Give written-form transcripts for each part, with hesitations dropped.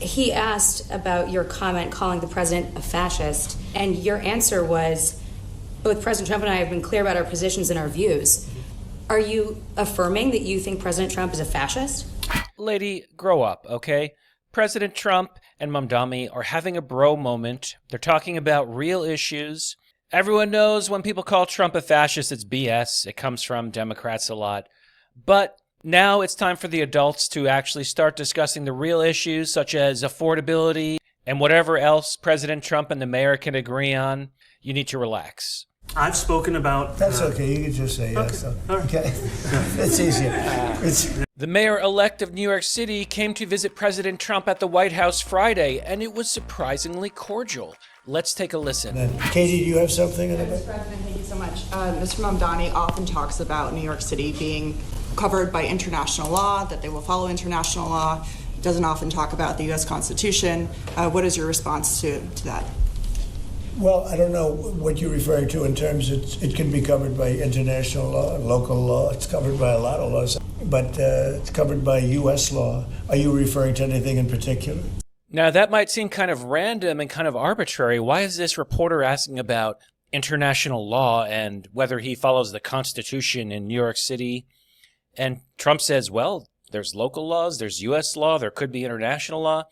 He asked about your comment calling the president a fascist, and your answer was, both President Trump and I have been clear about our positions and our views. Are you affirming that you think President Trump is a fascist? Lady, grow up, okay? President Trump and Mamdani are having a bro moment. They're talking about real issues. Everyone knows when people call Trump a fascist, it's BS. It comes from Democrats a lot. But now it's time for the adults to actually start discussing the real issues, such as affordability and whatever else President Trump and the mayor can agree on. You need to relax. I've spoken about... That's okay. You can just say yes. Okay. It's easier. The mayor-elect of New York City came to visit President Trump at the White House Friday, and it was surprisingly cordial. Let's take a listen. Katie, do you have something? Mr. President, thank you so much. Mr. Mamdani often talks about New York City being covered by international law, that they will follow international law. Doesn't often talk about the U.S. Constitution. What is your response to that? Well, I don't know what you're referring to in terms it can be covered by international law, local law. It's covered by a lot of laws, but it's covered by U.S. law. Are you referring to anything in particular? Now, that might seem kind of random and kind of arbitrary. Why is this reporter asking about international law and whether he follows the Constitution in New York City? And Trump says, well, there's local laws, there's U.S. law, there could be international law.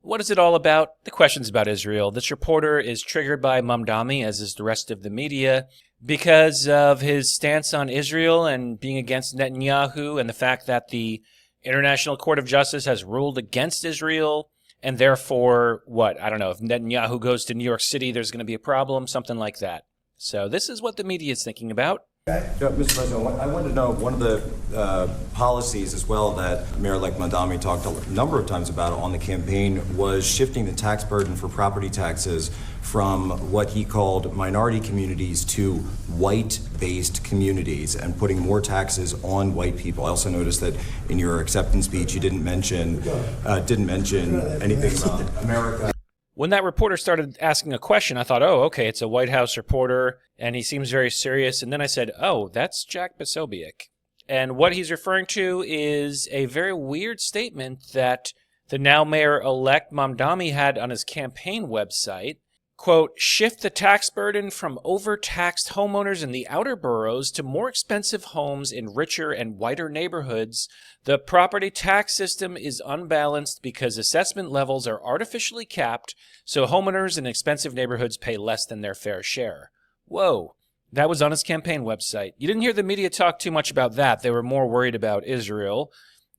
What is it all about? The question's about Israel. This reporter is triggered by Mamdani, as is the rest of the media, because of his stance on Israel and being against Netanyahu and the fact that the International Court of Justice has ruled against Israel. And therefore, I don't know, if Netanyahu goes to New York City, there's going to be a problem, something like that. So this is what the media is thinking about. Yeah, Mr. President, I wanted to know one of the policies as well that Mayor-elect Mamdani talked a number of times about on the campaign was shifting the tax burden for property taxes from what he called minority communities to white-based communities and putting more taxes on white people. I also noticed that in your acceptance speech you didn't mention anything about America. When that reporter started asking a question, I thought, oh, okay, it's a White House reporter, and he seems very serious. And then I said, oh, that's Jack Posobiec. And what he's referring to is a very weird statement that the now mayor-elect Mamdani had on his campaign website. Quote, shift the tax burden from overtaxed homeowners in the outer boroughs to more expensive homes in richer and whiter neighborhoods. The property tax system is unbalanced because assessment levels are artificially capped, so homeowners in expensive neighborhoods pay less than their fair share. Whoa, that was on his campaign website. You didn't hear the media talk too much about that. They were more worried about Israel,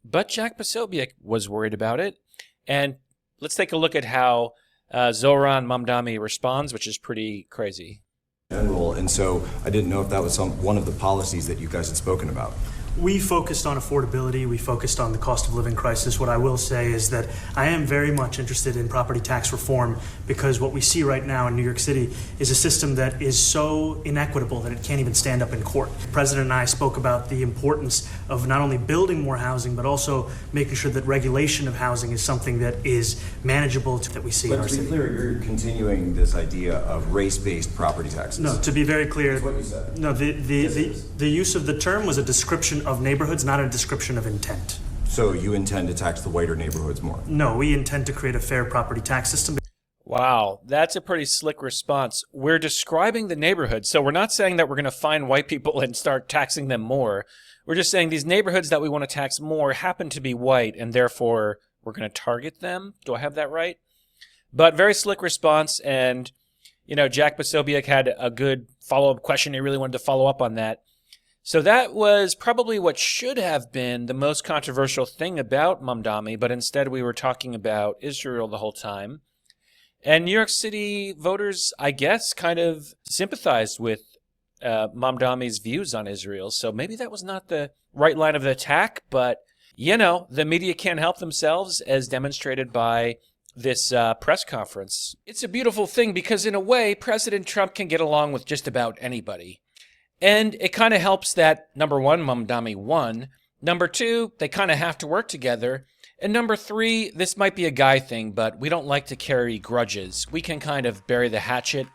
but Jack Posobiec was worried about it. And let's take a look at how Zohran Mamdani responds, which is pretty crazy. And so I didn't know if that was one of the policies that you guys had spoken about. We focused on affordability. We focused on the cost of living crisis. What I will say is that I am very much interested in property tax reform because what we see right now in New York City is a system that is so inequitable that it can't even stand up in court. The President and I spoke about the importance of not only building more housing, but also making sure that regulation of housing is something that is manageable that we see in our city. But to be clear, you're continuing this idea of race-based property taxes. No, to be very clear, that's what you said. No, the use of the term was a description of neighborhoods, not a description of intent. So you intend to tax the whiter neighborhoods more? No, we intend to create a fair property tax system. Wow, that's a pretty slick response. We're describing the neighborhood, so we're not saying that we're going to find white people and start taxing them more. We're just saying these neighborhoods that we want to tax more happen to be white, and therefore we're going to target them. Do I have that right? But very slick response, and, Jack Posobiec had a good follow-up question. He really wanted to follow up on that. So that was probably what should have been the most controversial thing about Mamdani, but instead we were talking about Israel the whole time. And New York City voters, I guess, kind of sympathized with Mamdani's views on Israel. So maybe that was not the right line of attack, but, the media can't help themselves, as demonstrated by this press conference. It's a beautiful thing because, in a way, President Trump can get along with just about anybody. And it kind of helps that, number one, Mamdani won. Number two, they kind of have to work together. And number three, this might be a guy thing, but we don't like to carry grudges. We can kind of bury the hatchet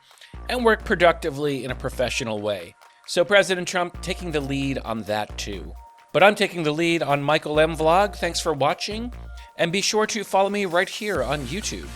and work productively in a professional way. So President Trump taking the lead on that too. But I'm taking the lead on Michael M. Vlog. Thanks for watching. And be sure to follow me right here on YouTube.